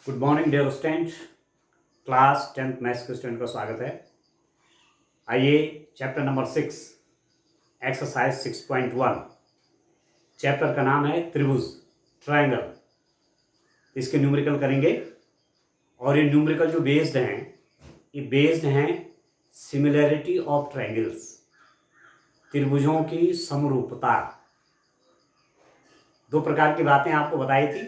Good morning dear student. Class 10th maths के student का स्वागत है। आइए चैप्टर नंबर 6 एक्सरसाइज 6.1, चैप्टर का नाम है त्रिभुज, ट्रायंगल। इसके न्यूमेरिकल करेंगे और ये न्यूमेरिकल जो बेस्ड हैं ये बेस्ड हैं सिमिलैरिटी ऑफ ट्रायंगल्स, त्रिभुजों की समरूपता। दो प्रकार की बातें आपको बताई थी,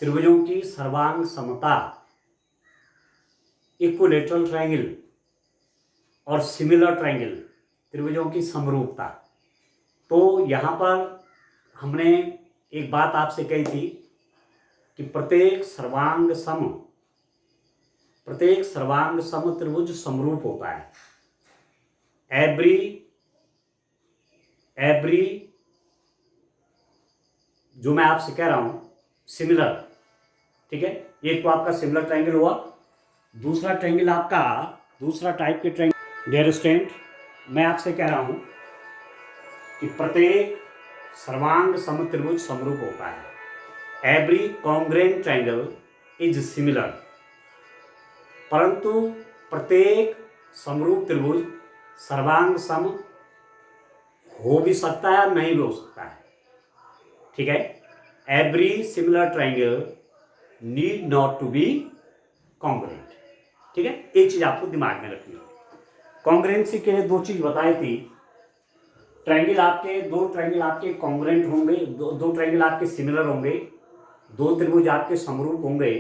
त्रिभुजों की सर्वांग समता, इक्विलेटरल ट्रायंगल और सिमिलर ट्रायंगल, त्रिभुजों की समरूपता। तो यहाँ पर हमने एक बात आपसे कही थी कि प्रत्येक सर्वांग सम त्रिभुज समरूप होता है। एवरी जो मैं आपसे कह रहा हूं सिमिलर, ठीक है। एक तो आपका सिमिलर ट्रायंगल हुआ, दूसरा ट्रायंगल आपका दूसरा टाइप के ट्रायंगल। डियर स्टूडेंट, मैं आपसे कह रहा हूं कि प्रत्येक सर्वांग सम त्रिभुज समरूप होता है। Every congruent triangle is similar, परंतु प्रत्येक समरूप त्रिभुज सर्वांग सम हो भी सकता है और नहीं भी हो सकता है, ठीक है। Every similar triangle need not to be congruent, ठीक है। एक चीज आपको दिमाग में रखनी है, कॉन्ग्रुएंसी के लिए दो चीज बताई थी। दो ट्रायंगल आपके कॉन्ग्रुएंट होंगे, दो ट्रायंगल आपके सिमिलर होंगे, दो त्रिभुज आपके समरूप होंगे।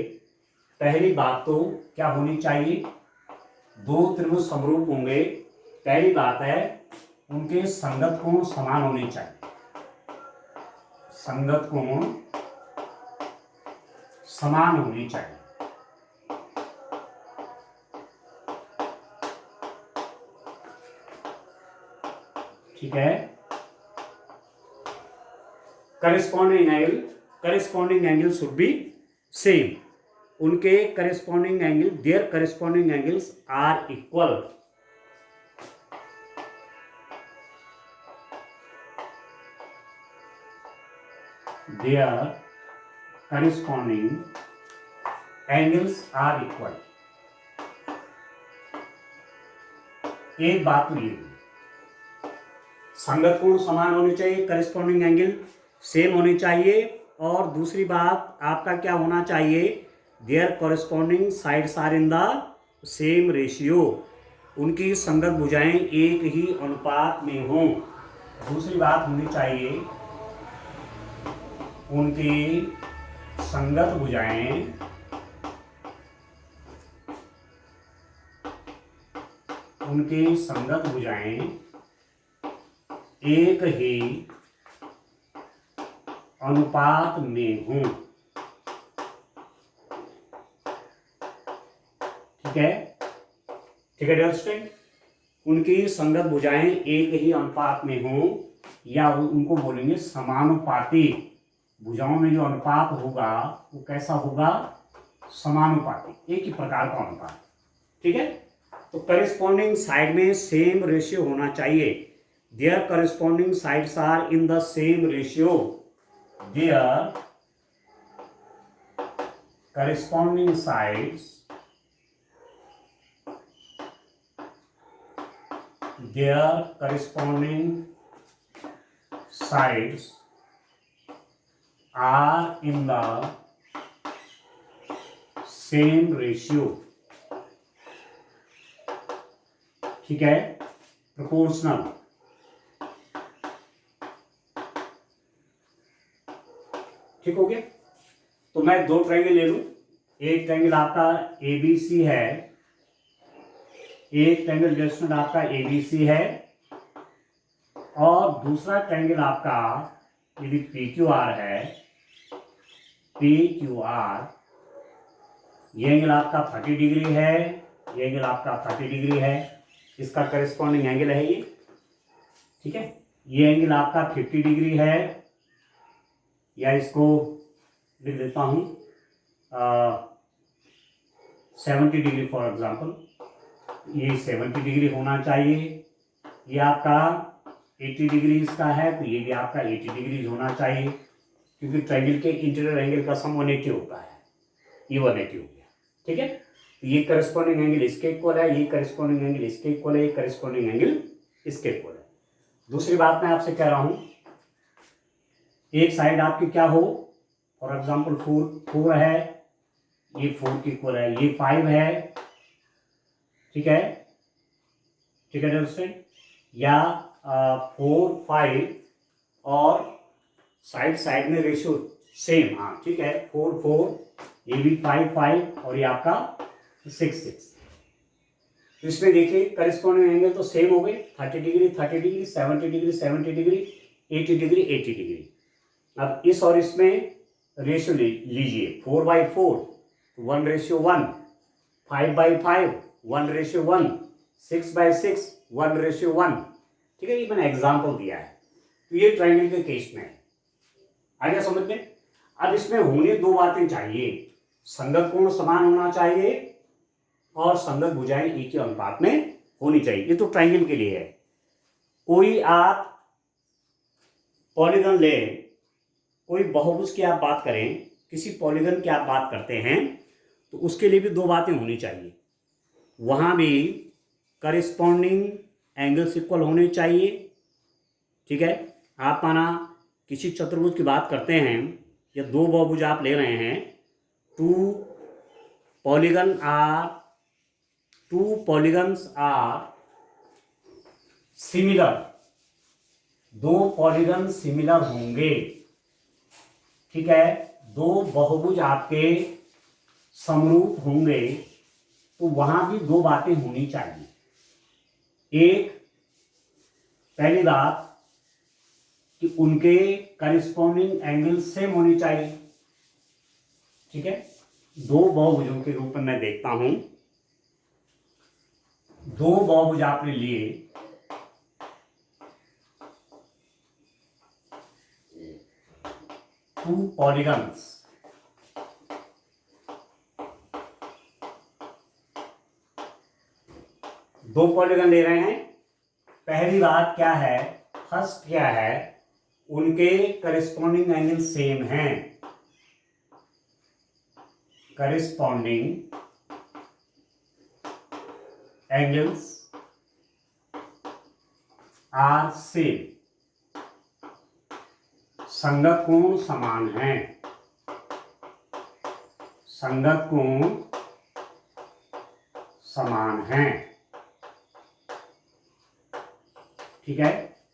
पहली बात तो क्या होनी चाहिए, दो त्रिभुज समरूप होंगे, पहली बात है उनके संगत कोण समान होने चाहिए। संगत कोण समान होनी चाहिए, ठीक है। Corresponding angle should be same, उनके corresponding angle, there corresponding angles are equal. There corresponding angles are equal. एक बात तो ये हुई, संगत कोण समान होने चाहिए, करेस्पॉन्डिंग एंगल सेम होने चाहिए, और दूसरी बात आपका क्या होना चाहिए, their corresponding sides are in the same ratio, उनकी संगत भुजाएं एक ही अनुपात में हों। दूसरी बात होनी चाहिए उनकी संगत भुजाएं एक ही अनुपात में हों, ठीक है, ठीक है डियर स्टूडेंट। उनकी संगत भुजाएं एक ही अनुपात में हों, या उनको बोलेंगे समानुपाती। भुजाओं में जो अनुपात होगा वो कैसा होगा, समानुपाती, एक ही प्रकार का अनुपात, ठीक है। तो करेस्पॉन्डिंग साइड में सेम रेशियो होना चाहिए। Their corresponding sides are in the same ratio, their corresponding sides are in the same ratio, ठीक है, प्रोपोर्शनल, ठीक हो गया। तो मैं दो ट्रायंगल ले लूं, एक ट्रायंगल आपका ABC है, एक ट्रायंगल जस्टिस आपका ABC है, और दूसरा ट्रायंगल आपका यदि PQR है, PQR, ये एंगल आपका 30 डिग्री है, ये एंगल आपका 30 डिग्री है, इसका करेस्पॉन्डिंग एंगल है ये, ठीक है। ये एंगल आपका 50 डिग्री है, या इसको लिख देता हूं 70 डिग्री फॉर एग्जांपल, ये 70 डिग्री होना चाहिए। ये आपका 80 डिग्री इसका है, तो ये भी आपका 80 डिग्री होना चाहिए, क्योंकि ट्रायंगल के इंटीरियर एंगल का सम 180 होता है, ये 180 हो गया। ठीक है, तो ये करस्पॉन्डिंग एंगल इसके इक्वल है, ये करस्पॉन्डिंग एंगल इसके इक्वल है, ये करस्पॉन्डिंग एंगल इसके इक्वल है। दूसरी बात मैं आपसे कह रहा हूं, एक साइड आपकी क्या हो, फॉर एग्जाम्पल 4 है, ये 4 की इक्वल है, ये 5 है। ठीक है, ठीक है दोस्तों, या 4 5 और साइड साइड में रेशियो सेम, हाँ ठीक है, 4 4, ये भी 5 5 और ये आपका 6 6। तो इसमें देखिए करस्पॉन्डिंग एंगल तो सेम हो गए, 30 degree 30 degree, 70 degree 70 degree, 80 degree 80 degree. अब इस और इसमें रेशियो लीजिए, 4/4 1:1, 5/5 1:1, 6/6 1:1। ठीक है, ये मैंने एग्जाम्पल दिया है। तो ये ट्रायंगल के केस में है, आ गया समझ में। अब इसमें होने दो बातें चाहिए, संगत कोण समान होना चाहिए और संगत भुजाएं एक ही अनुपात में होनी चाहिए। ये तो ट्रायंगल के लिए है। कोई आप पॉलीगन ले, कोई बहुभुज की आप बात करें, किसी पॉलीगन की आप बात करते हैं, तो उसके लिए भी दो बातें होनी चाहिए। वहां भी करिस्पॉन्डिंग एंगल्स इक्वल होने चाहिए। ठीक है, आप माना किसी चतुर्भुज की बात करते हैं या दो बहुभुज आप ले रहे हैं, टू पॉलीगन्स आर सिमिलर, दो पॉलीगन सिमिलर होंगे। ठीक है, दो बहुभुज आपके समरूप होंगे, तो वहां भी दो बातें होनी चाहिए। एक, पहली बात कि उनके करिस्पॉन्डिंग एंगल सेम होनी चाहिए। ठीक है, दो बहुभुजों के रूप में मैं देखता हूं, दो बहुभुज आपने लिए, टू पॉलीगन्स, दो पॉलीगन ले रहे हैं। पहली बात क्या है, फर्स्ट क्या है, उनके करिस्पॉन्डिंग एंगल सेम हैं, करिस्पॉन्डिंग एंगल्स आर सेम, संगत कोण समान हैं, संगत कोण समान हैं। ठीक है,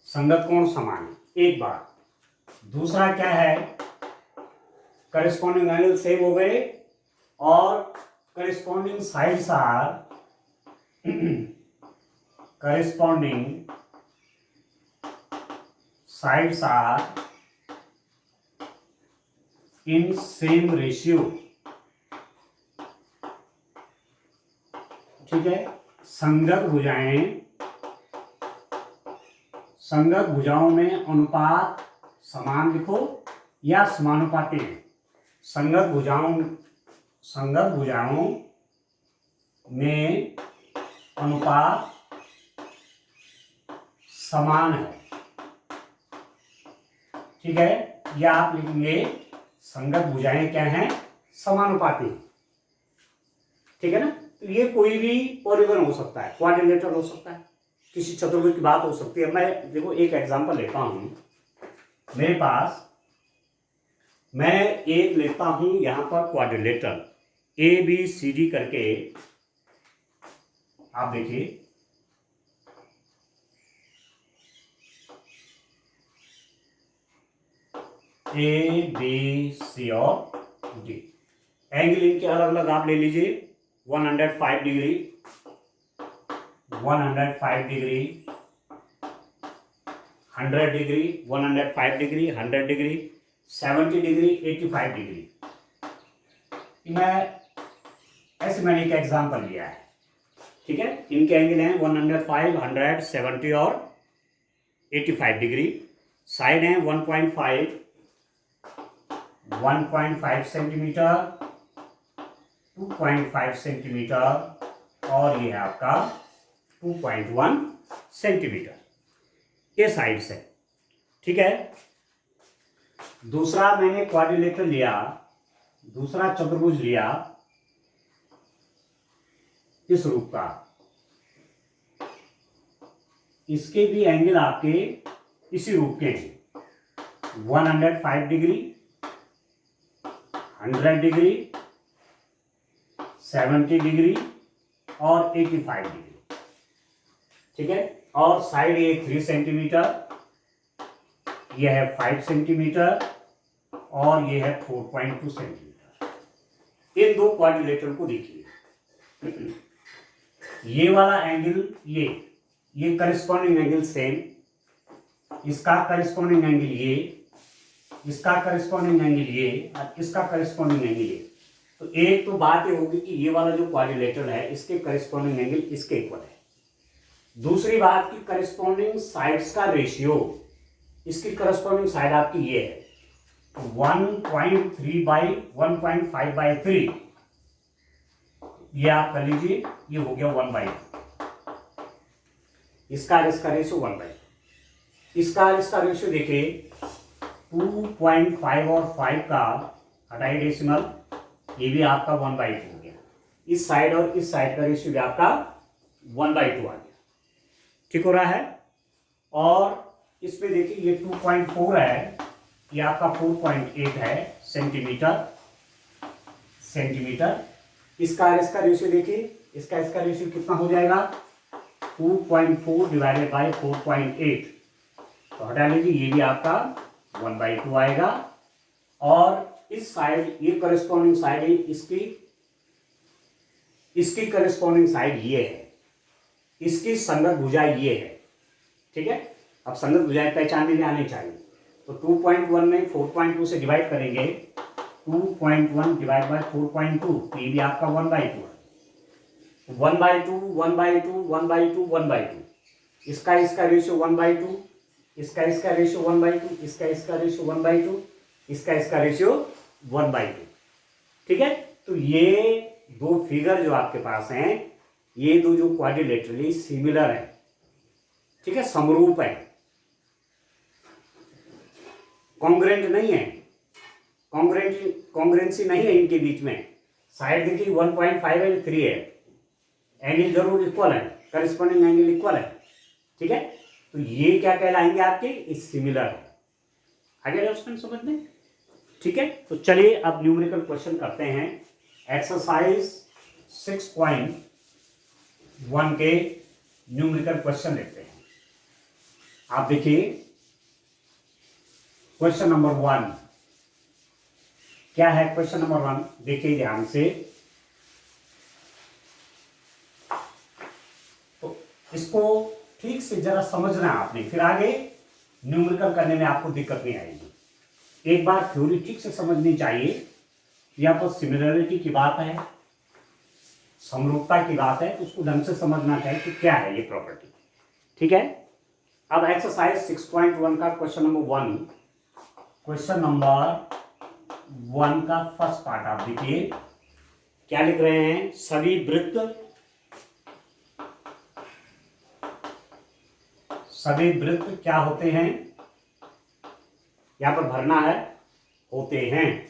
संगत कोण समान है, एक बात। दूसरा क्या है, करिस्पॉन्डिंग एंगल सेम हो गए और corresponding sides are corresponding sides are in same ratio. ठीक है, संगत भुजाओं में अनुपात समान लिखो या समानुपाती है। संगत भुजाओं में अनुपात समान है। ठीक है, या आप लिखेंगे संगत भुजाएं क्या हैं, समानुपाती। ठीक है ना, तो ये कोई भी पॉलीगन हो सकता है, क्वाड्रिलेटरल हो सकता है, किसी चतुर्भुज की बात हो सकती है। मैं देखो एक एग्जांपल लेता हूं, मेरे पास, मैं एक लेता हूं यहां पर क्वाड्रिलेटरल ABCD करके, आप देखिए ABC और D, एंगल इनके अलग अलग आप ले लीजिए, 105 degree 105 degree, 100 degree 105 degree, 100 degree, 70 degree, 85 degree. मैंने एक एग्जांपल लिया है। ठीक है, इनके एंगल हैं 105, 100, 70 और 85 डिग्री। साइड है 1.5 सेंटीमीटर, 2.5 सेंटीमीटर और ये है आपका 2.1 सेंटीमीटर, ये साइड से। ठीक है, दूसरा मैंने क्वाड्रिलेटरल लिया दूसरा चतुर्भुज लिया इस रूप का, इसके भी एंगल आपके इसी रूप के हैं, 105 डिग्री, 100 डिग्री, 70 डिग्री और 85 डिग्री। ठीक है, और साइड ये 3 सेंटीमीटर, यह है 5 सेंटीमीटर और यह है 4.2 सेंटीमीटर। इन दो क्वाड्रिलेटरल को देखिए, ये वाला एंगल, ये करस्पॉन्डिंग एंगल सेम, इसका करस्पॉन्डिंग एंगल ये, इसका करस्पॉन्डिंग एंगल ये और इसका करस्पॉन्डिंग एंगल ये। तो एक तो बात ये होगी कि ये वाला जो क्वाड्रिलेटरल है इसके करस्पॉन्डिंग एंगल इसके इक्वल है। दूसरी बात की करस्पॉन्डिंग साइड्स का रेशियो, इसकी करस्पॉन्डिंग साइड आपकी ये है 1.3/1.5/3, ये आप कर लीजिए, ये हो गया 1/2, इसका रेशियो 1/2, इसका रेशियो देखिए 2.5 और 5 का हटाई डेसिमल, ये भी आपका 1/2 हो गया। इस साइड और इस साइड का रेशियो भी आपका 1/2 आ गया। ठीक हो रहा है। और इसमें देखिए ये 2.4 है, ये आपका 4.8 है सेंटीमीटर। इसका रेशियो देखिए, इसका रेशियो कितना हो जाएगा, 2.4 डिवाइडेड बाई 4.8, तो हटा लीजिए, ये भी आपका 1/2 आएगा। और इस साइड ये करस्पॉन्डिंग साइड है, इसकी करस्पॉन्डिंग साइड ये है, इसकी संगत भुजा ये है। ठीक है, अब संगत भुजाएं पहचानने में आनी चाहिए। तो 2.1 में 4.2 से डिवाइड करेंगे, 2.1 डिवाइड बाय 4.2, तो ये भी आपका 1/2 है। 1/2, 1/2, 1/2, 1/2, इसका रेशियो 1/2, इसका रेशियो 1/2, इसका रेशियो 1/2, इसका रेशियो 1/2। ठीक है, तो ये दो फिगर जो आपके पास हैं, ये दो जो क्वाड्रिलेटरली सिमिलर है, ठीक है, समरूप है, कॉन्ग्रेंट नहीं है, कॉन्ग्रेंसी नहीं है इनके बीच में। साइड देखिए 1.5 है, 3 है, एंगल जरूर इक्वल है, करस्पॉन्डिंग एंगल इक्वल है। ठीक है, तो ये क्या कहलाएंगे आपके, इस सिमिलर है। आगे क्वेश्चन समझ में। ठीक है, तो चलिए अब न्यूमेरिकल क्वेश्चन करते हैं। एक्सरसाइज 6.1 के न्यूमेरिकल क्वेश्चन देखते हैं। आप देखिए क्वेश्चन नंबर 1 क्या है। क्वेश्चन नंबर 1 देखिए ध्यान से, तो इसको ठीक से जरा समझना है आपने, फिर आगे न्यूमेरिकल करने में आपको दिक्कत नहीं आएगी। एक बार थ्योरी ठीक से समझनी चाहिए। यहाँ पर सिमिलरिटी की बात है, समरूपता की बात है, तो उसको ढंग से समझना चाहिए कि क्या है ये प्रॉपर्टी। ठीक है, अब एक्सरसाइज 6.1 का क्वेश्चन नंबर 1 का फर्स्ट पार्ट आप देखिए, क्या लिख रहे हैं। सभी वृत्त क्या होते हैं, यहां पर भरना है, होते हैं।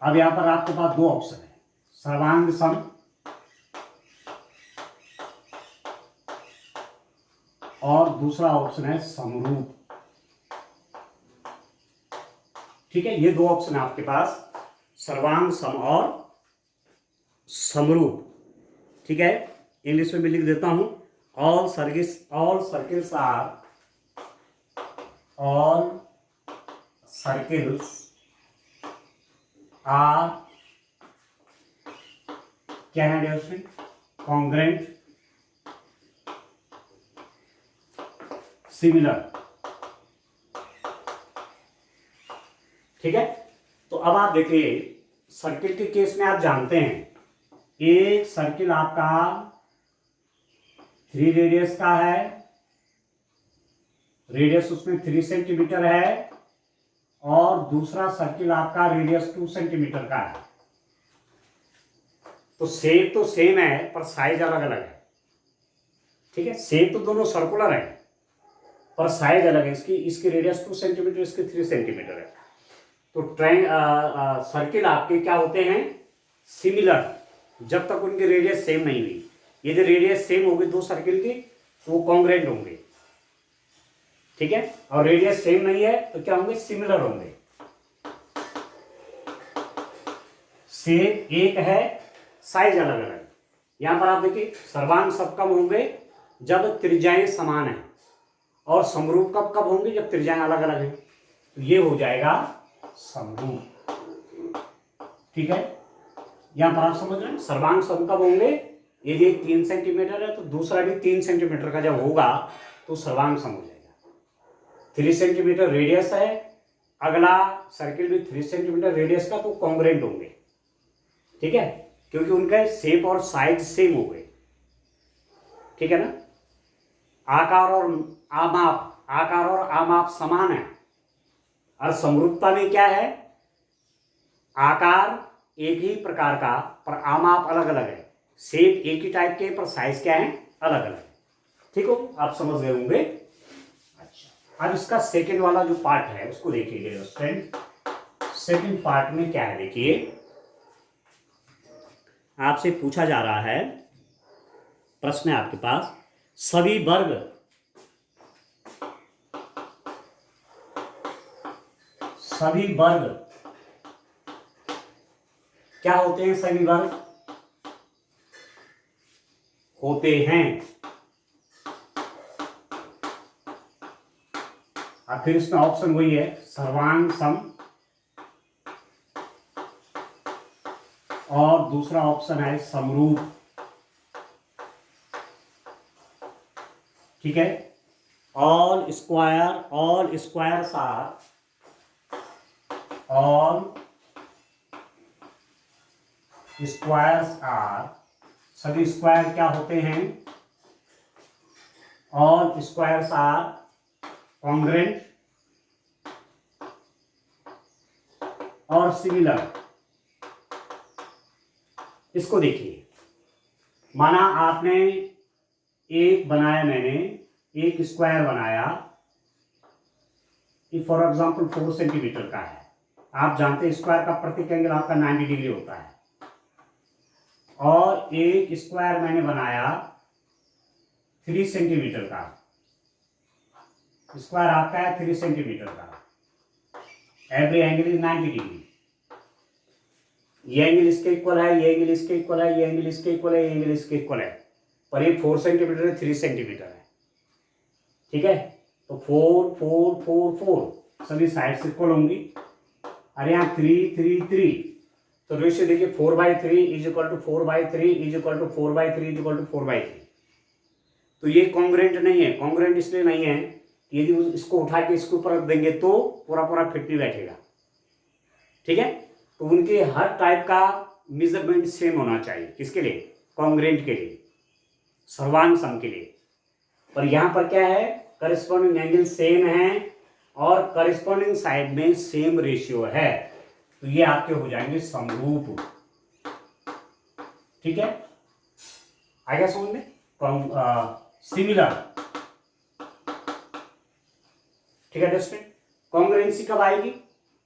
अब यहां पर आपके पास दो ऑप्शन है, सर्वांग सम और दूसरा ऑप्शन है समरूप। ठीक है, ये दो ऑप्शन है आपके पास, सर्वांग सम और समरूप। ठीक है, इंग्लिश में भी लिख देता हूं, ऑल सर्किल्स आर क्या है डियर, कॉन्ग्रेंट, सिमिलर। ठीक है, तो अब आप देखिए सर्किल के केस में आप जानते हैं, एक सर्किल आपका 3 रेडियस का है, रेडियस उसमें 3 सेंटीमीटर है, और दूसरा सर्किल आपका रेडियस 2 सेंटीमीटर का है। तो शेप तो सेम है पर साइज अलग अलग है। ठीक है, शेप तो दोनों सर्कुलर है, पर साइज अलग है। इसकी इसकी रेडियस 2 सेंटीमीटर, इसकी 3 सेंटीमीटर है। तो सर्किल आपके क्या होते हैं, सिमिलर, जब तक उनकी रेडियस सेम नहीं हुई। यदि रेडियस सेम होगी दो सर्किल की तो वो कॉन्ग्रुएंट होंगे, ठीक है। और रेडियस सेम नहीं है तो क्या होंगे, सिमिलर होंगे। सेम एक है, साइज अलग अलग। यहां पर आप देखिए सर्वांग सब कब होंगे, जब त्रिज्याएं समान है, और समरूप कब कब होंगे, जब त्रिज्याएं अलग अलग हैं। तो ये हो जाएगा समरूप, ठीक है। यहां पर आप समझ रहे हैं सर्वांग सम कब होंगे, यदि 3 सेंटीमीटर है तो दूसरा भी 3 सेंटीमीटर का जब होगा तो सर्वांग सम हो जाएगा। 3 सेंटीमीटर रेडियस है, अगला सर्किल भी 3 सेंटीमीटर रेडियस का, तो कॉन्ग्रुएंट होंगे, ठीक है, क्योंकि उनका शेप और साइज सेम हो गए, ठीक है ना। आकार और आमाप समान है। और समरूपता में क्या है, आकार एक ही प्रकार का पर आमाप अलग अलग है। शेप एक ही टाइप के पर साइज क्या है, अलग अलग है, ठीक हो, आप समझ गए होंगे। अच्छा, अब इसका सेकंड वाला जो पार्ट है उसको देखिए स्टूडेंट। सेकंड पार्ट में क्या है, देखिए आपसे पूछा जा रहा है, प्रश्न है आपके पास, सभी वर्ग क्या होते हैं, सभी वर्ग होते हैं। अब फिर इसमें ऑप्शन वही है, सर्वांग सम, और दूसरा ऑप्शन है समरूप, ठीक है। ऑल स्क्वायर्स आर, सभी स्क्वायर क्या होते हैं, ऑल स्क्वायर्स आर कॉन्ग्रुएंट और सिमिलर। इसको देखिए, माना आपने एक बनाया, मैंने एक स्क्वायर बनाया, ये फॉर एग्जांपल 4 सेंटीमीटर का है। आप जानते हैं स्क्वायर का प्रत्येक एंगल आपका 90 डिग्री होता है। और एक स्क्वायर मैंने बनाया 3 सेंटीमीटर का, स्क्वायर आपका है 3 सेंटीमीटर का, एवरी एंगल इज 90 डिग्री। ये एंगल इसके इक्वल है, ये एंगल इसके इक्वल है, ये एंगल इसके इक्वल है, ये एंगल इसके इक्वल है, पर ये 4 सेंटीमीटर है, 3 सेंटीमीटर है, ठीक है। तो 4 4 4 4 सभी साइड से इक्वल होंगी, और यहाँ 3 3 3, तो रेशियो देखिए 4/3 is equal to 4/3 is equal to 4/3 is equal to 4/3। तो ये कॉन्ग्रुएंट नहीं है। कॉन्ग्रुएंट इसलिए नहीं है, यदि इसको उठा के इसके ऊपर रख देंगे तो पूरा पूरा फिट नहीं बैठेगा, ठीक है। तो उनके हर टाइप का मेजरमेंट सेम होना चाहिए, किसके लिए, कॉन्ग्रुएंट के लिए, सर्वांग सम के लिए। पर यहां पर क्या है, करस्पॉन्डिंग एंगल सेम है और करस्पॉन्डिंग साइड में सेम रेशियो है, तो ये आपके हो जाएंगे समरूप, ठीक है। आगे समझ में, सिमिलर, ठीक है दोस्तों। कॉन्ग्रुएंसी कब आएगी,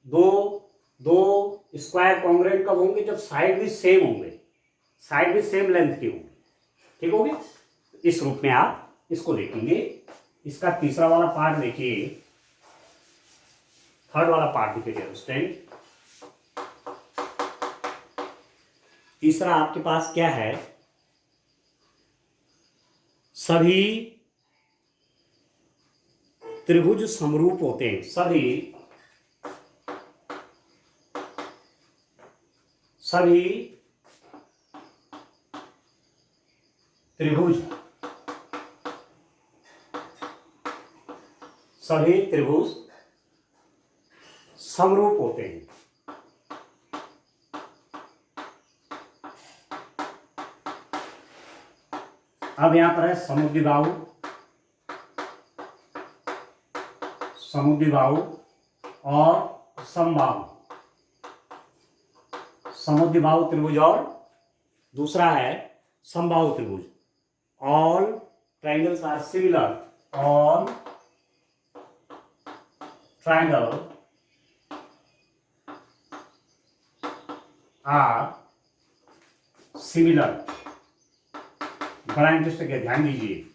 दो स्क्वायर कॉन्ग्रुएंट कब होंगे, जब साइड भी सेम होंगे, साइड भी सेम लेंथ की होंगी, ठीक हो गया। इस रूप में आप इसको देखेंगे। इसका तीसरा वाला पार्ट देखिए, थर्ड वाला पार्ट देखिए दोस्तों। तीसरा आपके पास क्या है, सभी त्रिभुज समरूप होते हैं, सभी त्रिभुज समरूप होते हैं। अब यहां पर है समुद्विबाहु और समबाहु। समुद्विबाहु त्रिभुज और दूसरा है समबाहु त्रिभुज। All triangles are similar, all triangle are similar, बड़ा इंटरेस्ट है, ध्यान दीजिए।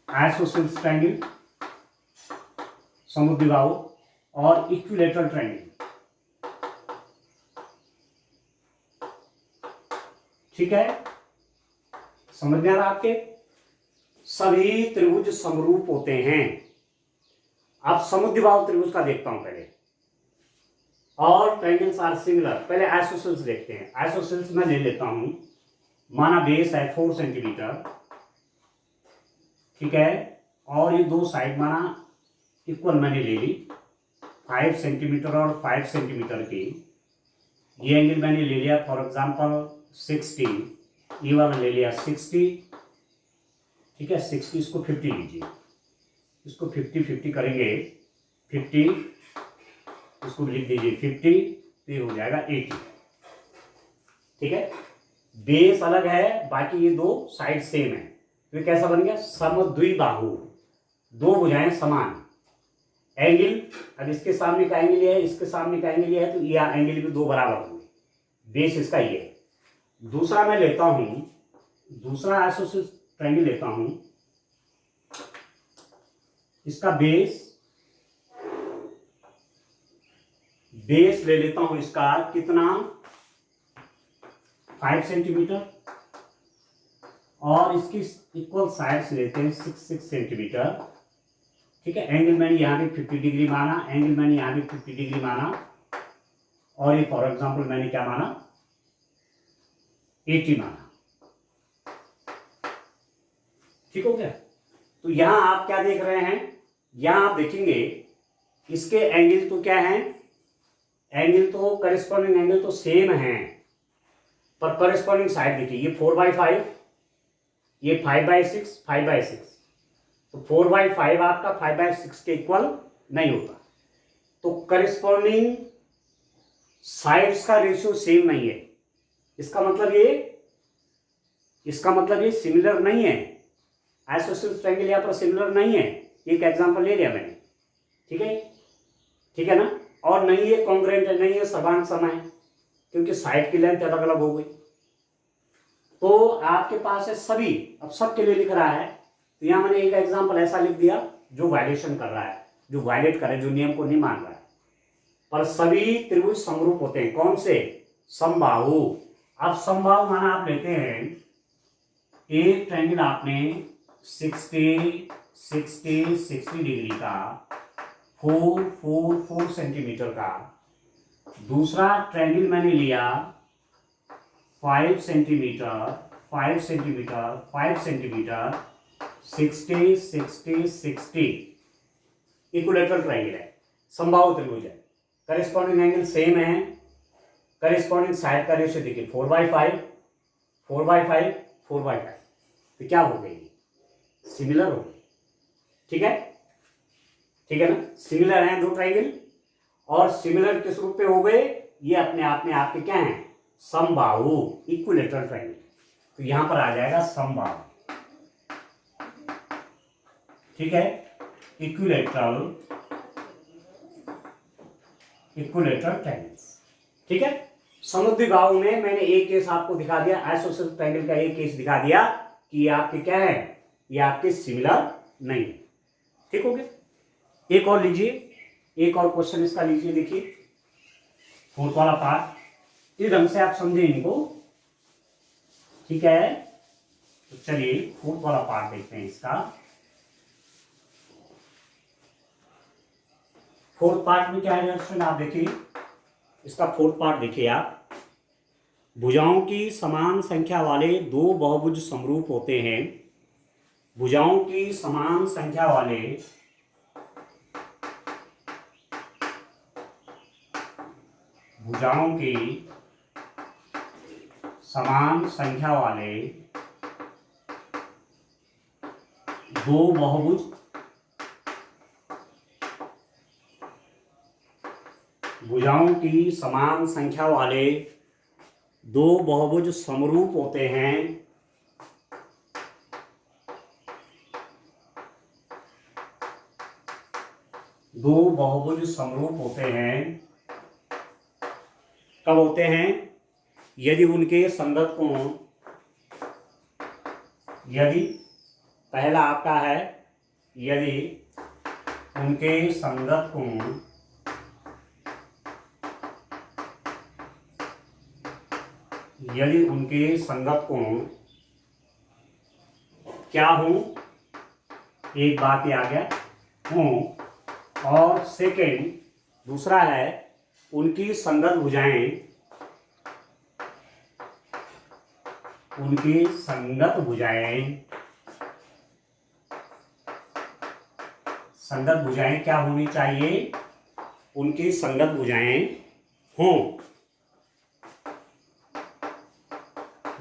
आइसोसेलेस ट्रायंगल समुद्विबाहु और इक्विलेटरल ट्रायंगल, ठीक है, समझ में आ रहा आपके? सभी त्रिभुज समरूप होते हैं। अब समुद्विबाहु त्रिभुज का देखता हूं पहले। और ट्रायंगल्स आर सिमिलर। पहले आइसोसेलेस देखते हैं। आइसोसेलेस मैं ले लेता हूं, माना बेस है 4 सेंटीमीटर, ठीक है, और ये दो साइड माना इक्वल मैंने ले ली, 5 सेंटीमीटर और 5 सेंटीमीटर की। ये एंगल मैंने ले लिया फॉर एग्जांपल 60, ये वाला ले लिया 60, ठीक है, 60, इसको 50 लीजिए, इसको 50-50 करेंगे, 50, इसको लिख दीजिए 50, तो ये हो जाएगा 80, ठीक है। बेस अलग है, बाकी ये दो साइड सेम है, तो ये कैसा बन गया? समद्विबाहु, दो भुजाएं समान। एंगल, अब इसके सामने का एंगल ये है, इसके सामने का एंगल ये है, तो ये एंगल भी दो बराबर होंगे। बेस इसका ये है। दूसरा मैं लेता हूं, दूसरा आइसोसेलेस ट्रायंगल लेता हूं, इसका बेस ले लेता हूं, इसका कितना? 5 सेंटीमीटर, और इसकी इक्वल साइड्स लेते हैं 6 सेंटीमीटर, ठीक है। एंगल मैंने यहां भी 50 डिग्री माना, एंगल मैंने यहां भी 50 डिग्री माना, और ये फॉर एग्जांपल मैंने क्या माना? 80 माना, ठीक हो गया। तो यहां आप क्या देख रहे हैं? यहां आप देखेंगे इसके एंगल तो क्या है? एंगल तो करेस्पॉन्डिंग एंगल तो सेम है, पर करेस्पॉन्डिंग साइड देखिए, ये 4/5, ये 5/6, 5/6, तो 4/5 आपका 5/6 के इक्वल नहीं होता, तो करेस्पॉन्डिंग साइड्स का रेशियो सेम नहीं है। इसका मतलब ये सिमिलर नहीं है। आइसोसेलेस ट्रायंगल यहां पर सिमिलर नहीं है। एक एग्जांपल ले लिया मैंने, ठीक है ना। और नहीं ये कॉन्ग्रुएंट है, नहीं ये समान समय है, क्योंकि साइड की लेंथ अलग अलग हो गई। तो आपके पास है सभी, अब सबके लिए लिख रहा है, तो यहां मैंने एक एग्जांपल ऐसा लिख दिया जो वायलेशन कर रहा है, जो वायलेट करे, जो नियम को नहीं मान रहा है। पर सभी त्रिभुज समरूप होते हैं। कौन से? समबाहु। अब समबाहु माना आप लेते हैं, एक ट्रायंगल आपने 60 डिग्री का, 4 सेंटीमीटर का। दूसरा ट्रायंगल मैंने लिया 5 सेंटीमीटर, 60 इक्विलेटरल ट्रायंगल है, समबाहु त्रिभुज है, करेस्पॉन्डिंग एंगल सेम है, करेस्पॉन्डिंग साइड का रेशियो देखिए 4/5, 4/5, 4/5, तो क्या हो गई? सिमिलर हो गई, ठीक है ना। सिमिलर हैं दो ट्रायंगल, और सिमिलर किस रूप में हो गए? ये अपने आप में आपके क्या हैं? समबाहु, इक्विलेटरल ट्रायंगल। तो यहां पर आ जाएगा समबाहु, ठीक है, इक्विलेटरल ट्रायंगल्स, ठीक है। समुद्विबाहु में मैंने एक केस आपको दिखा दिया, आइसोसेलेस ट्रायंगल का एक केस दिखा दिया कि ये आपके क्या है? ये आपके सिमिलर नहीं है, ठीक हो गया। एक और लीजिए, एक और क्वेश्चन इसका लीजिए, देखिए 4th वाला पार्ट, इस ढंग से आप समझे इनको, ठीक है। तो चलिए 4th वाला पार्ट देखते हैं इसका। 4th पार्ट में क्या है स्टूडेंट? आप देखिए इसका 4th पार्ट देखिए आप। भुजाओं की समान संख्या वाले दो बहुभुज समरूप होते हैं। भुजाओं की समान संख्या वाले दो बहुभुज भुजाओं की समान संख्या वाले दो बहुभुज समरूप होते हैं। दो बहुभुज समरूप होते हैं, कब होते हैं? यदि उनके संगत कोण, यदि पहला आपका है, यदि उनके संगत कोण यदि उनके संगत कोण क्या हो, एक बात ये आ गया हो, और सेकेंड दूसरा है उनकी संगत भुजाएं, उनकी संगत भुजाएं क्या होनी चाहिए? उनकी संगत भुजाएं हों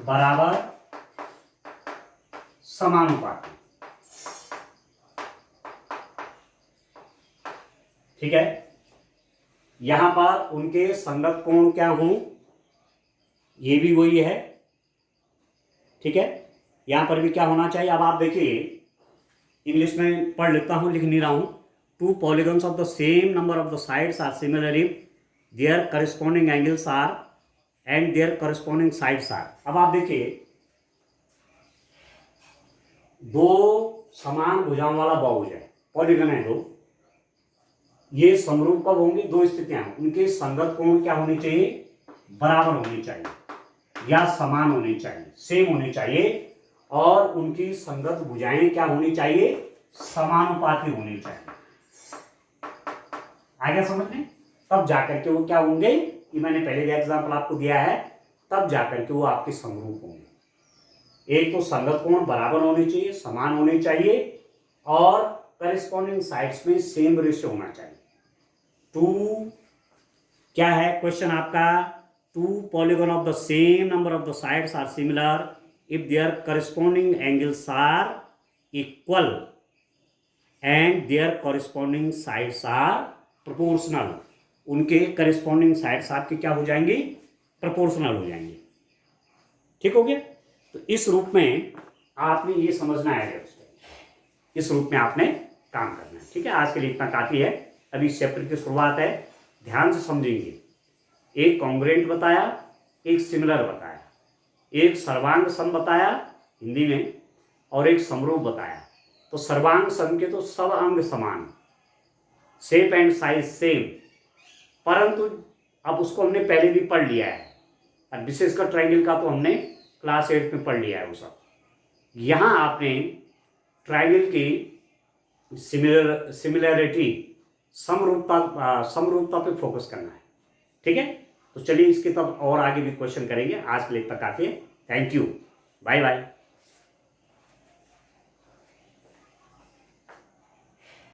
बराबर समानुपाती। ठीक है, यहां पर उनके संगत कोण क्या हों, ये भी वही है। ठीक है, यहां पर भी क्या होना चाहिए? अब आप देखिए, इंग्लिश में पढ़ लेता हूं, लिख नहीं रहा हूं। Two polygons of the same number of the sides are similar if their corresponding angles are and their corresponding sides are. अब आप देखिए, दो समान भुजाओं वाला बहुभुज है, पॉलीगन है दो, ये समरूप कब होंगे? दो स्थितियां, उनके संगत कोण क्या होनी चाहिए? बराबर होनी चाहिए या समान होनी चाहिए, सेम होनी चाहिए, और उनकी संगत भुजाएं क्या होनी चाहिए? समानुपाती होनी चाहिए। आ गया समझ में? तब जाकर के वो क्या होंगे, कि मैंने पहले भी एग्जाम्पल आपको दिया है, तब जाकर के वो आपके समरूप होंगे। एक तो संगत कोण बराबर होनी चाहिए, समान होनी चाहिए, और करेस्पॉन्डिंग साइड्स में सेम रेशियो होना चाहिए। टू क्या है क्वेश्चन आपका? Two polygon of the same number of the sides are similar if their corresponding angles are equal and their corresponding sides are proportional. उनके करस्पॉन्डिंग साइड्स आपके क्या हो जाएंगे? प्रोपोर्शनल हो जाएंगे। ठीक हो गया? तो इस रूप में आपने ये समझना है, इस रूप में आपने काम करना है। ठीक है, आज के लिए इतना काफी है। अभी इस चैप्टर की शुरुआत है, ध्यान से समझेंगे। एक कॉन्ग्रुएंट बताया, एक सिमिलर बताया, एक सर्वांग सम बताया हिंदी में, और एक समरूप बताया। तो सर्वांग सम के तो सब अंग समान, शेप एंड साइज सेम, परंतु अब उसको हमने पहले भी पढ़ लिया है, और विशेषकर ट्रायंगल का तो हमने क्लास 8 में पढ़ लिया है वो सब। यहाँ आपने ट्रायंगल की सिमिलरिटी, समरूपता पे फोकस करना है। ठीक है, तो चलिए इसके तब और आगे भी क्वेश्चन करेंगे। आज के लिए इतना काफी है। Thank you, bye bye.